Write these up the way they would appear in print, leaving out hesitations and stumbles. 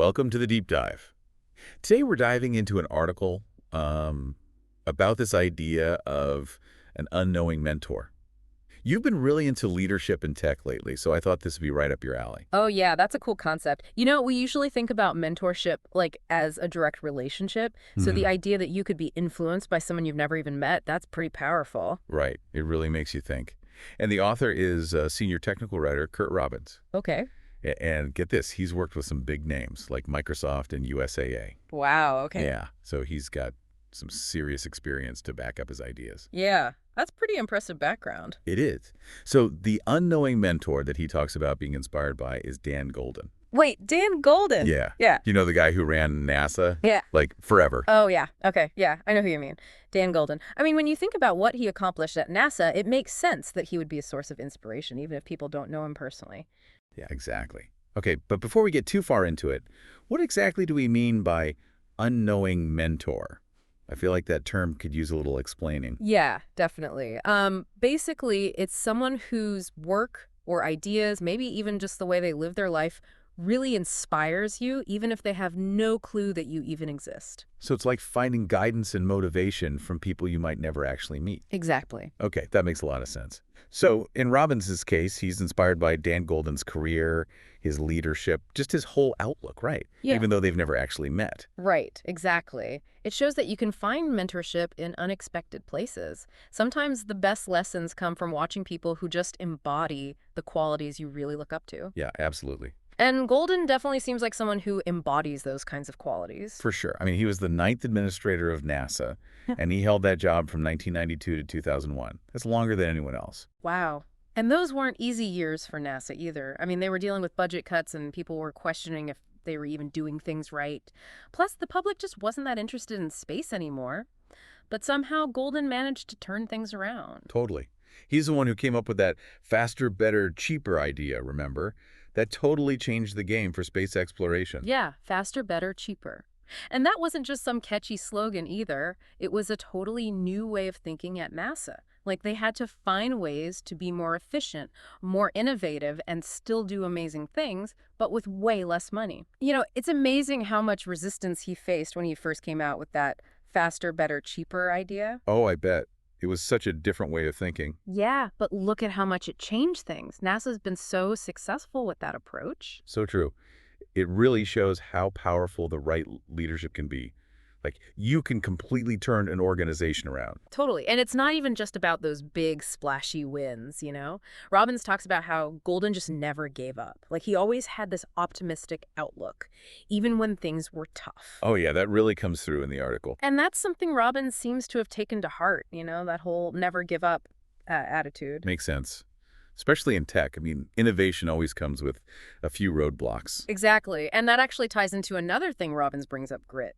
welcome to the deep dive. Today we're diving into an article about this idea of an unknowing mentor. You've been really into leadership in tech lately, so I thought this would be right up your alley. Oh, yeah, that's a cool concept. You know, we usually think about mentorship like as a direct relationship. So the Mhm. idea that you could be influenced by someone you've never even met, that's pretty powerful. Right, it really makes you think. And the author is senior technical writer Curt Robbins. Okay. And get this, he's worked with some big names like Microsoft and USAA. Wow, okay. Yeah, so he's got some serious experience to back up his ideas. Yeah, that's pretty impressive background. It is. So the unknowing mentor that he talks about being inspired by is Dan Goldin. Wait, Dan Goldin. Yeah. Yeah. You know the guy who ran NASA? Yeah. Like forever. Oh, yeah. Okay. Yeah, I know who you mean. Dan Goldin. I mean, when you think about what he accomplished at NASA, it makes sense that he would be a source of inspiration, even if people don't know him personally. Yeah, exactly. Okay, but before we get too far into it, what exactly do we mean by unknowing mentor? I feel like that term could use a little explaining. Yeah, definitely. Basically, it's someone whose work or ideas, maybe even just the way they live their life, really inspires you, even if they have no clue that you even exist. So it's like finding guidance and motivation from people you might never actually meet. Exactly. Okay, that makes a lot of sense. So in Robbins' case, he's inspired by Dan Goldin's career, his leadership, just his whole outlook, right? Yeah. Even though they've never actually met. Right, exactly. It shows that you can find mentorship in unexpected places. Sometimes the best lessons come from watching people who just embody the qualities you really look up to. Yeah, absolutely. And Golden definitely seems like someone who embodies those kinds of qualities. For sure. I mean, he was the ninth administrator of NASA, Yeah. and he held that job from 1992 to 2001. That's longer than anyone else. Wow. And those weren't easy years for NASA either. I mean, they were dealing with budget cuts and people were questioning if they were even doing things right. Plus, the public just wasn't that interested in space anymore. But somehow Golden managed to turn things around. Totally. He's the one who came up with that faster, better, cheaper idea, remember? That totally changed the game for space exploration. Yeah, faster, better, cheaper. And that wasn't just some catchy slogan either. It was a totally new way of thinking at NASA. Like they had to find ways to be more efficient, more innovative, and still do amazing things, but with way less money. You know, it's amazing how much resistance he faced when he first came out with that faster, better, cheaper idea. Oh, I bet. It was such a different way of thinking. Yeah, but look at how much it changed things. NASA's been so successful with that approach. So true. It really shows how powerful the right leadership can be. Like, you can completely turn an organization around. Totally. And it's not even just about those big, splashy wins, you know? Robbins talks about how Golden just never gave up. Like, he always had this optimistic outlook, even when things were tough. Oh, yeah, that really comes through in the article. And that's something Robbins seems to have taken to heart, you know, that whole never give up attitude. Makes sense. Especially in tech. I mean, innovation always comes with a few roadblocks. Exactly. And that actually ties into another thing Robbins brings up, grit.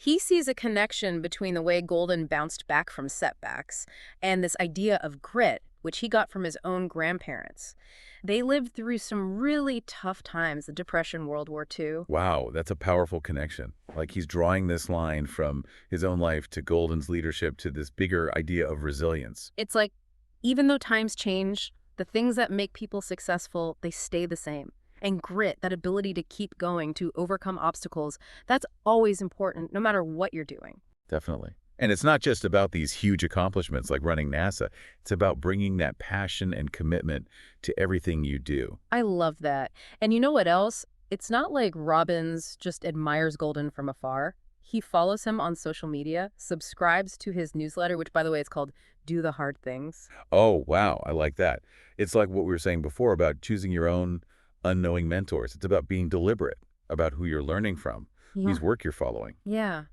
He sees a connection between the way Golden bounced back from setbacks and this idea of grit, which he got from his own grandparents. They lived through some really tough times, the Depression, World War II. Wow, that's a powerful connection. Like he's drawing this line from his own life to Golden's leadership to this bigger idea of resilience. It's like, even though times change, the things that make people successful, they stay the same. And grit, that ability to keep going, to overcome obstacles, that's always important, no matter what you're doing. Definitely. And it's not just about these huge accomplishments like running NASA. It's about bringing that passion and commitment to everything you do. I love that. And you know what else? It's not like Robbins just admires Golden from afar. He follows him on social media, subscribes to his newsletter, which, by the way, is called Do the Hard Things. Oh, wow. I like that. It's like what we were saying before about choosing your own unknowing mentors. It's about being deliberate about who you're learning from, whose work you're following. Yeah.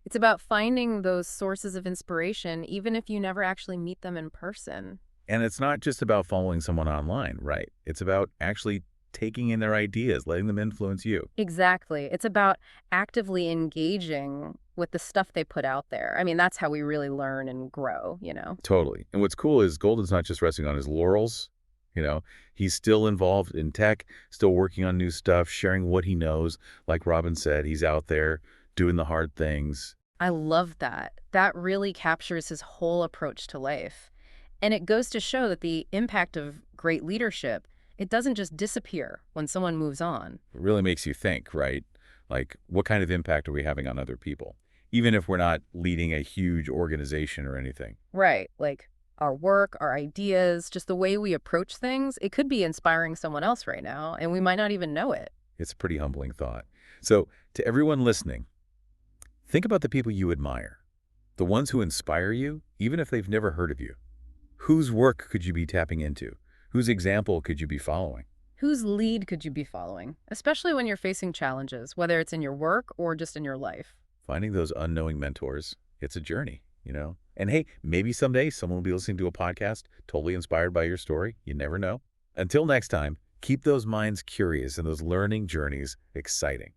It's about finding those sources of inspiration, even if you never actually meet them in person. And it's not just about following someone online, right? It's about actually taking in their ideas, letting them influence you. Exactly. It's about actively engaging with the stuff they put out there. I mean, that's how we really learn and grow, you know? Totally. And what's cool is Golden's not just resting on his laurels. You know, he's still involved in tech, still working on new stuff, sharing what he knows. Like Robin said, he's out there doing the hard things. I love that. That really captures his whole approach to life. And it goes to show that the impact of great leadership, it doesn't just disappear when someone moves on. It really makes you think, right? Like, what kind of impact are we having on other people? Even if we're not leading a huge organization or anything. Right, like our work, our ideas, just the way we approach things, it could be inspiring someone else right now, and we might not even know it. It's a pretty humbling thought. So, to everyone listening, think about the people you admire, the ones who inspire you, even if they've never heard of you. Whose work could you be tapping into? Whose example could you be following? Whose lead could you be following, especially when you're facing challenges, whether it's in your work or just in your life? Finding those unknowing mentors, it's a journey. And hey, maybe someday someone will be listening to a podcast totally inspired by your story. You never know. Until next time, keep those minds curious and those learning journeys exciting.